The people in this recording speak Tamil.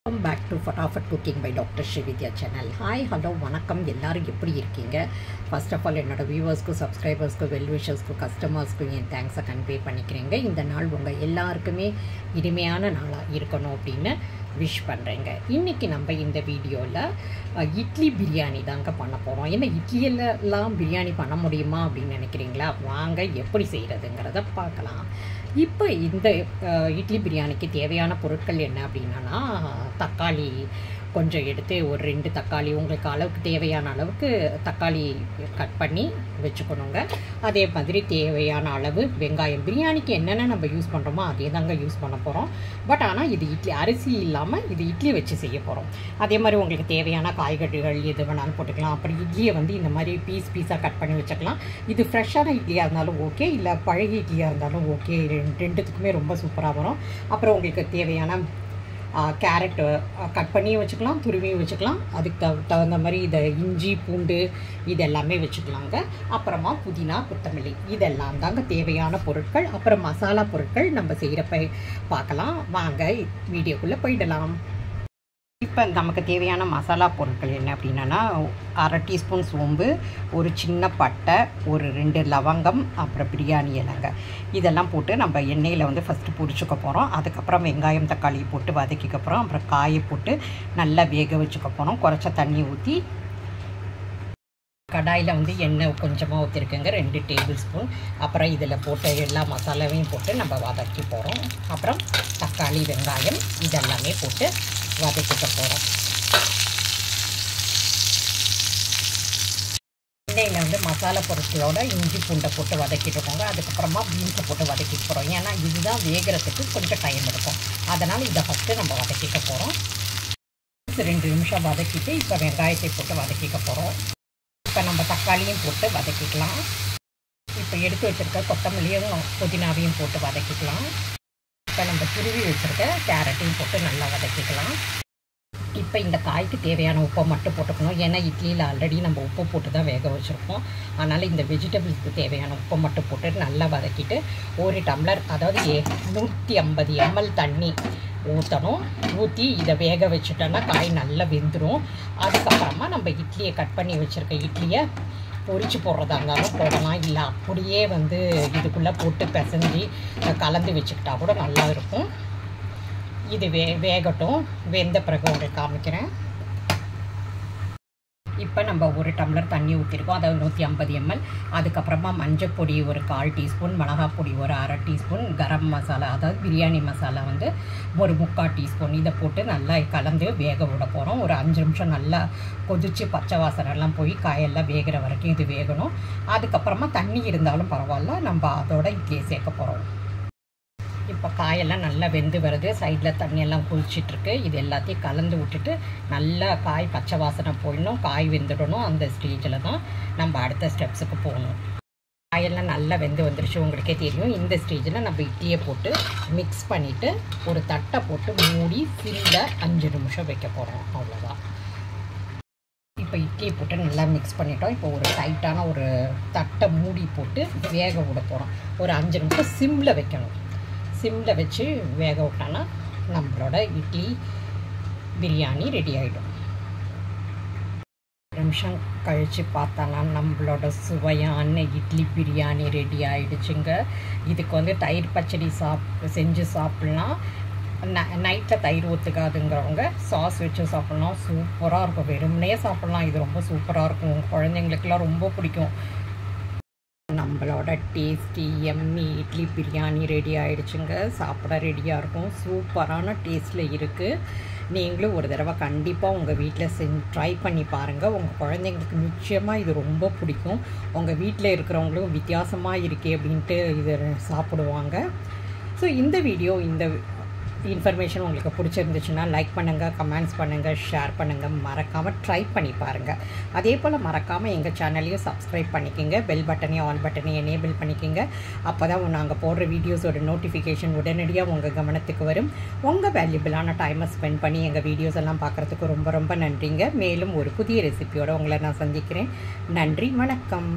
Welcome back to Fatafat Cooking by Dr. Srividya channel. Hi, hello, வணக்கம் எல்லாரும் எப்படி இருக்கீங்க? First of all என்னோட வியூவர்ஸ்க்கு சப்ஸ்கிரைபர்ஸ்க்கு வெல் விஷர்ஸ்க்கு கஸ்டமர்ஸ்க்கு என் தேங்க்ஸை கன்வே பண்ணிக்கிறேங்க. இந்த நாள் உங்கள் எல்லாருக்குமே இனிமையான நாளாக இருக்கணும் அப்படின்னு விஷ் பண்ணுறேங்க. இன்றைக்கி நம்ம இந்த வீடியோவில் இட்லி பிரியாணி தாங்க பண்ண போகிறோம். ஏன்னா இட்லியெல்லாம் பிரியாணி பண்ண முடியுமா அப்படின்னு நினைக்கிறீங்களா? வாங்க எப்படி செய்கிறதுங்கிறத பார்க்கலாம். இப்போ இந்த இட்லி பிரியாணிக்கு தேவையான பொருட்கள் என்ன அப்படின்னா, தக்காளி கொஞ்சம் எடுத்து ஒரு 2 தக்காளி உங்களுக்கு அளவுக்கு தேவையான அளவுக்கு தக்காளி கட் பண்ணி வச்சுக்கணுங்க. அதே மாதிரி தேவையான அளவு வெங்காயம். பிரியாணிக்கு என்னென்ன நம்ம யூஸ் பண்ணுறோமோ அதே தாங்க யூஸ் பண்ண போகிறோம். பட் ஆனால் இது இட்லி அரிசி இல்லாமல் இது இட்லி வச்சு செய்ய போகிறோம். அதே மாதிரி உங்களுக்கு தேவையான காய்கறிகள் எது வேணாலும் போட்டுக்கலாம். அப்புறம் இட்லியை இந்த மாதிரி பீஸாக கட் பண்ணி வச்சுக்கலாம். இது ஃப்ரெஷ்ஷான இட்லியாக இருந்தாலும் ஓகே, இல்லை பழைய இட்லியாக இருந்தாலும் ஓகே, ரெண்டுத்துக்குமே ரொம்ப சூப்பராக வரும். அப்புறம் உங்களுக்கு தேவையான கேரட்டு கட் பண்ணியும் வச்சுக்கலாம், துருவியும் வச்சுக்கலாம். அதுக்கு தகுந்த மாதிரி இதை இஞ்சி பூண்டு இதெல்லாமே வச்சுக்கலாங்க. அப்புறமா புதினா கொத்தமல்லி இதெல்லாம் தாங்க தேவையான பொருட்கள். அப்புறம் மசாலா பொருட்கள் நம்ம செய்கிறப்ப பார்க்கலாம். வாங்க வீடியோக்குள்ளே போயிடலாம். இப்போ நமக்கு தேவையான மசாலா பொருட்கள் என்ன அப்படின்னா, 1/2 டீஸ்பூன் சோம்பு, ஒரு சின்ன பட்டை, ஒரு 2 லவங்கம், அப்புறம் பிரியாணி இலைங்க. இதெல்லாம் போட்டு நம்ம எண்ணெயில் ஃபஸ்ட்டு பொரிச்சுக்க போகிறோம். அதுக்கப்புறம் வெங்காயம் தக்காளி போட்டு வதக்கிக்க போகிறோம். அப்புறம் காயை போட்டு நல்லா வேக வச்சுக்க போகிறோம். குறைச்ச தண்ணி ஊற்றி கடாயில் எண்ணெய் கொஞ்சமாக ஊற்றிருக்குங்க, 2 டேபிள் ஸ்பூன். அப்புறம் இதில் போட்ட எல்லா மசாலாவையும் போட்டு நம்ம வதக்கி போகிறோம். அப்புறம் தக்காளி வெங்காயம் இதெல்லாமே போட்டு வதக்கிக்க போகிறோம். எண்ணெயில் மசாலா பொருட்களோட இஞ்சி பூண்டை போட்டு வதக்கிட்டு இருக்கோங்க. அதுக்கப்புறமா பீன்ஸை போட்டு வதக்கிட்டு போகிறோம். ஏன்னா இதுதான் வேகிறதுக்கு கொஞ்சம் டைம் இருக்கும். அதனால் இதை ஃபஸ்ட்டு நம்ம வதக்கிக்க போகிறோம். 2 நிமிஷம் வதக்கிட்டு இப்போ வெங்காயத்தை போட்டு வதக்கிக்க போகிறோம். இப்போ நம்ம தக்காளியும் போட்டு வதக்கிக்கலாம். இப்போ எடுத்து வச்சுருக்க கொத்தமல்லியும் புதினாவையும் போட்டு வதக்கிக்கலாம். இப்போ நம்ம துருவி வச்சுருக்க கேரட்டையும் போட்டு நல்லா வதக்கிக்கலாம். இப்போ இந்த காய்க்கு தேவையான உப்பை மட்டும் போட்டுக்கணும். ஏன்னா இட்லியில் ஆல்ரெடி நம்ம உப்பு போட்டு தான் வேக வச்சுருக்கோம். அதனால் இந்த வெஜிடபிள்ஸ்க்கு தேவையான உப்பை மட்டும் போட்டு நல்லா வதக்கிட்டு 1 டம்ளர், அதாவது 150 ml தண்ணி ஊற்றணும். ஊற்றி இதை வேக வச்சுட்டோன்னா காய் நல்லா வெந்துடும். அதுக்கப்புறமா நம்ம இட்லியை கட் பண்ணி வச்சுருக்க இட்லியை பொரிச்சு போடுறதா இருந்தாலும் போடலாம், இல்லை அப்படியே இதுக்குள்ளே போட்டு பிசைஞ்சு கலந்து வச்சுக்கிட்டா கூட நல்லா இருக்கும். இது வேகட்டும். வெந்த பிறகு உங்களுக்கு காமிக்கிறேன். இப்போ நம்ம 1 டம்ளர் தண்ணி ஊற்றிருக்கோம், அதாவது 150 ml. அதுக்கப்புறமா மஞ்சள் பொடி ஒரு 1/4 டீஸ்பூன், மிளகாய் பொடி ஒரு 1/2 டீஸ்பூன், கரம் மசாலா அதாவது பிரியாணி மசாலா ஒரு 3/4 டீஸ்பூன் இதை போட்டு நல்லா கலந்து வேக விட போகிறோம். ஒரு 5 நிமிஷம் நல்லா கொதித்து பச்சை வாசனைலாம் போய் காயெல்லாம் வேகிற வரைக்கும் இது வேகணும். அதுக்கப்புறமா தண்ணி இருந்தாலும் பரவாயில்ல, நம்ம அதோட இட்லியை சேர்க்க போகிறோம். இப்போ காயெல்லாம் நல்லா வெந்து வருது, சைடில் தண்ணியெல்லாம் குளிச்சிட்ருக்கு. இது எல்லாத்தையும் கலந்து விட்டுட்டு நல்லா காய் பச்சை வாசனை போயிடணும், காய் வெந்துடணும். அந்த ஸ்டேஜில் தான் நம்ம அடுத்த ஸ்டெப்ஸுக்கு போகணும். காயெல்லாம் நல்லா வெந்து வந்துருச்சு, உங்களுக்கே தெரியும். இந்த ஸ்டேஜில் நம்ம இட்லியை போட்டு மிக்ஸ் பண்ணிவிட்டு ஒரு தட்டை போட்டு மூடி சில்ல 5 நிமிஷம் வைக்க போகிறோம். அவ்வளோதான். இப்போ இட்லியை போட்டு நல்லா மிக்ஸ் பண்ணிட்டோம். இப்போ ஒரு டைட்டான ஒரு தட்டை மூடி போட்டு வேக விட போகிறோம். ஒரு 5 நிமிஷம் சிம்மில் வைக்கணும். சிம்மில் வச்சு வேக விட்டோன்னா நம்மளோட இட்லி பிரியாணி ரெடி ஆகிடும். 1 நிமிஷம் கழித்து பார்த்தானா நம்மளோட சுவையான இட்லி பிரியாணி ரெடி ஆகிடுச்சுங்க. இதுக்கு தயிர் பச்சடி செஞ்சு சாப்பிட்லாம். நைட்டில் தயிர் ஒத்துக்காதுங்கிறவங்க சாஸ் வச்சு சாப்பிட்லாம், சூப்பராக இருக்கும். வெறுமனே சாப்பிட்லாம், இது ரொம்ப சூப்பராக இருக்கும். குழந்தைங்களுக்கெல்லாம் ரொம்ப பிடிக்கும். நம்மளோட tasty yummy idli biryani ready ஆகிடுச்சுங்க. சாப்பிட ரெடியாக இருக்கும். சூப்பரான டேஸ்ட்டில் இருக்குது. நீங்களும் ஒரு தடவை கண்டிப்பாக உங்கள் வீட்டில் ட்ரை பண்ணி பாருங்கள். உங்கள் குழந்தைங்களுக்கு நிச்சயமாக இது ரொம்ப பிடிக்கும். உங்கள் வீட்டில் இருக்கிறவங்களும் வித்தியாசமாக இருக்கே அப்படின்ட்டு இதை சாப்பிடுவாங்க. ஸோ இந்த இன்ஃபர்மேஷன் உங்களுக்கு பிடிச்சிருந்துச்சுன்னா லைக் பண்ணுங்கள், கமெண்ட்ஸ் பண்ணுங்கள், ஷேர் பண்ணுங்கள். மறக்காமல் ட்ரை பண்ணி பாருங்கள். அதே போல் மறக்காமல் எங்கள் சேனலையும் சப்ஸ்கிரைப் பண்ணிக்கோங்க. பெல் பட்டனையும் ஆல் பட்டனையும் எனேபிள் பண்ணிக்கோங்க. அப்போ தான் நாங்கள் போடுற வீடியோஸோட நோட்டிஃபிகேஷன் உடனடியாக உங்கள் கவனத்துக்கு வரும். உங்கள் வேல்யூபிளான டைமை ஸ்பெண்ட் பண்ணி எங்கள் வீடியோஸ் எல்லாம் பார்க்குறதுக்கு ரொம்ப ரொம்ப நன்றிங்க. மேலும் ஒரு புதிய ரெசிபியோடு உங்களை நான் சந்திக்கிறேன். நன்றி, வணக்கம்.